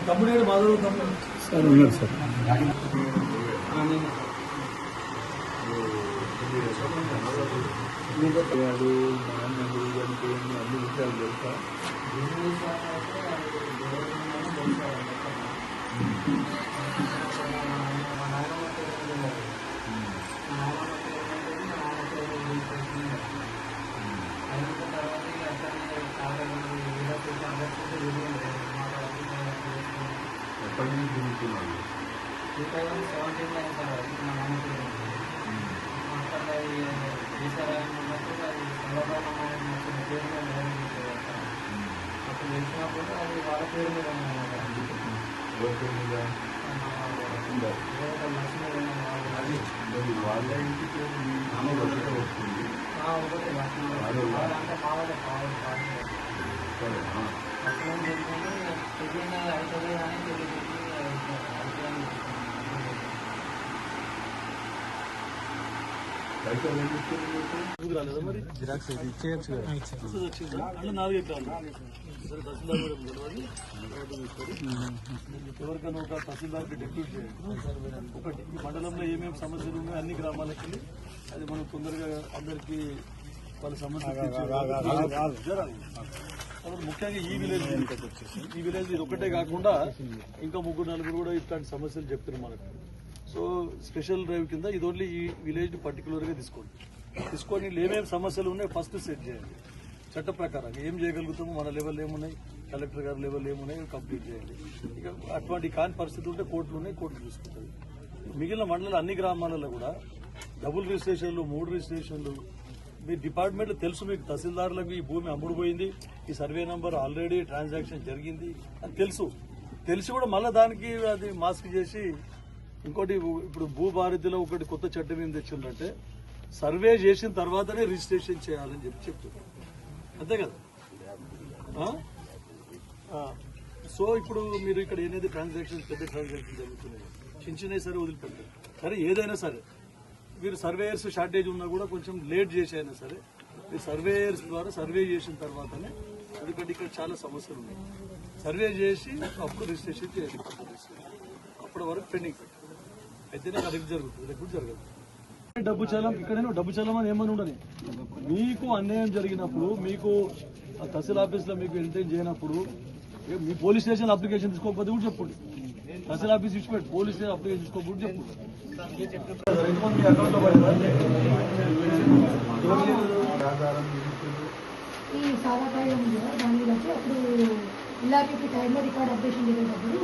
తమ్ముడు మాధవ్ తమ్ముడు సార్ ఉన్నారు సార్. అన్ని విషయాలు తెలుసా? ఎప్పటి నుంచి తిరుగుతున్నాను? 2017 అయిన తర్వాత మా నాన్న అక్కడ ఉన్నప్పుడు అది చంద్రబాబు నాయుడు పేరు మీద అప్పుడు తెలిసినప్పుడు అది వాళ్ళ పేరు మీద వాళ్ళ ఇంటి పేరు ఒకటే వస్తుంది. ఒకటే అంటే కావాలి అక్కడ చెప్పింది అవుతుంది కానీ తెలియదు. రాలేదా మరి? జిరాక్స్ ఇచ్చేయచ్చు కదా. అంటే 4 ఎకరాలు సరే. తహసీల్దార్ కూడా తెలియదు. ఎవరికైనా ఒక తహసీల్దార్కి డెప్యూట్ చేయండి. ఒకటి ఈ మండలంలో ఏమేమి సమస్యలు ఉన్నాయో అన్ని గ్రామాలకి అది మనం తొందరగా అందరికీ వాళ్ళ సమస్యలు ముఖ్యంగా ఈ విలేజ్ ఇది ఒకటే కాకుండా ఇంకా 3-4 కూడా ఇట్లాంటి సమస్యలు చెప్తున్నారు మనకు. సో స్పెషల్ డ్రైవ్ కింద ఇది ఓన్లీ ఈ విలేజ్ పర్టికులర్గా తీసుకొని ఏమేమి సమస్యలు ఉన్నాయో ఫస్ట్ సెట్ చేయండి. చట్ట ప్రకారం ఏం చేయగలుగుతామో మన లెవెల్ ఏమున్నాయి, కలెక్టర్ గారి లెవెల్ ఏమున్నాయి కంప్లీట్ చేయండి. ఇక అటువంటి కాని పరిస్థితి ఉంటే కోర్టులు ఉన్నాయి, కోర్టు చూసుకుంటుంది. మిగిలిన మండల అన్ని గ్రామాలలో కూడా డబుల్ రిజిస్ట్రేషన్లు 3 రిజిస్ట్రేషన్లు మీ డిపార్ట్మెంట్లో తెలుసు. మీకు తహసీల్దారులకు ఈ భూమి అమ్ముడు పోయింది, ఈ సర్వే నంబర్ ఆల్రెడీ ట్రాన్సాక్షన్ జరిగింది అని తెలిసి కూడా మళ్ళీ దానికి అది మాస్క్ చేసి ఇంకోటి ఇప్పుడు భూభారతిలో ఒకటి కొత్త చట్టం ఏం తెచ్చిందంటే సర్వే చేసిన తర్వాతనే రిజిస్ట్రేషన్ చేయాలని చెప్తున్నారు. అంతే కదా? సో ఇప్పుడు మీరు ఇక్కడ ఏదైతే ట్రాన్సాక్షన్ పెద్ద ట్రాన్సాక్షన్ జరుగుతున్నాయి చిన్నవి సరే వదిలిపెట్టారు. సరే ఏదైనా సరే మీరు సర్వేయర్స్ షార్టేజ్ ఉన్నా కూడా కొంచెం లేట్ చేసి అయినా సరే మీరు సర్వేయర్స్ ద్వారా సర్వే చేసిన తర్వాతనే, ఎందుకంటే ఇక్కడ చాలా సమస్యలు ఉన్నాయి. సర్వే చేసి అప్పుడు రిజిస్ట్రేషన్ చేయాలి. అప్పటి వరకు పెండింగ్ పెట్టారు అయితేనే కరెక్ట్ జరుగుతుంది, లేకపోతే జరగదు. డబ్బు చలం ఇక్కడేనో డబ్బు చలం అని ఏమని ఉండని. మీకు అన్యాయం జరిగినప్పుడు మీకు తహసీల్ ఆఫీస్లో మీకు ఎంటైన్ చేయనప్పుడు మీ పోలీస్ స్టేషన్ అప్లికేషన్ తీసుకోకపోతే కూడా చెప్పండి. తహసీల్ ఆఫీస్ ఇచ్చిపెట్టి పోలీస్ స్టేషన్ అప్లికేషన్ తీసుకోకపోతే చెప్పండి. మీ అకౌంట్లో ఈ సాదా కాగితం ఉంది కదా, దాని మీద వచ్చి అప్పుడు ఇలాంటి టైంలో రికార్డ్ అప్డేషన్ చేసేటప్పుడు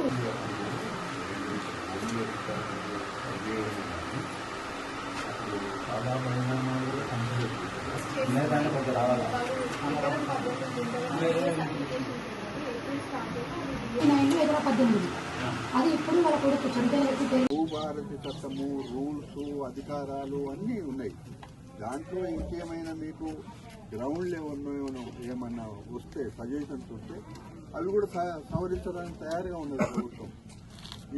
అది ఇప్పుడు వాళ్ళ కొడుకు భూభారతి చట్టము, రూల్స్, అధికారాలు అన్నీ ఉన్నాయి. దాంట్లో ఇంకేమైనా మీకు గ్రౌండ్ లెవెల్ ఏమన్నా వస్తే సజెషన్స్ వస్తే అవి కూడా సవరించడానికి తయారుగా ఉన్నది ప్రభుత్వం.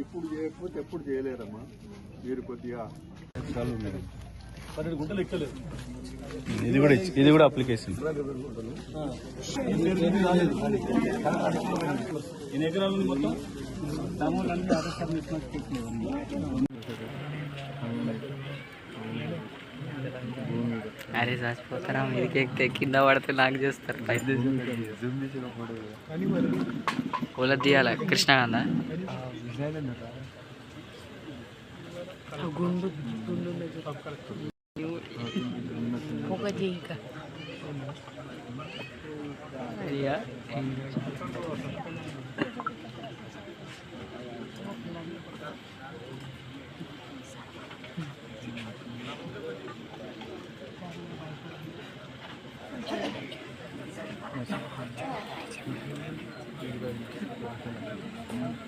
ఇప్పుడు చేయకపోతే ఎప్పుడు చేయలేరమ్మా. మీరు కొద్దిగా 12 గుంటలు ఎక్కలేదు. ఇది కూడా అప్లికేషన్. ఎన్ని ఎకరాలు ఉంది మొత్తం? అరే చచ్చిపోతారా మీదకి ఎక్కితే కింద పడితే నాకు చేస్తారు. ఓలా తీయాల కృష్ణకాంత గుండు ఒకటి ఇంకా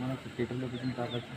మనకు థియేటర్లో కూర్చొని కాబట్టి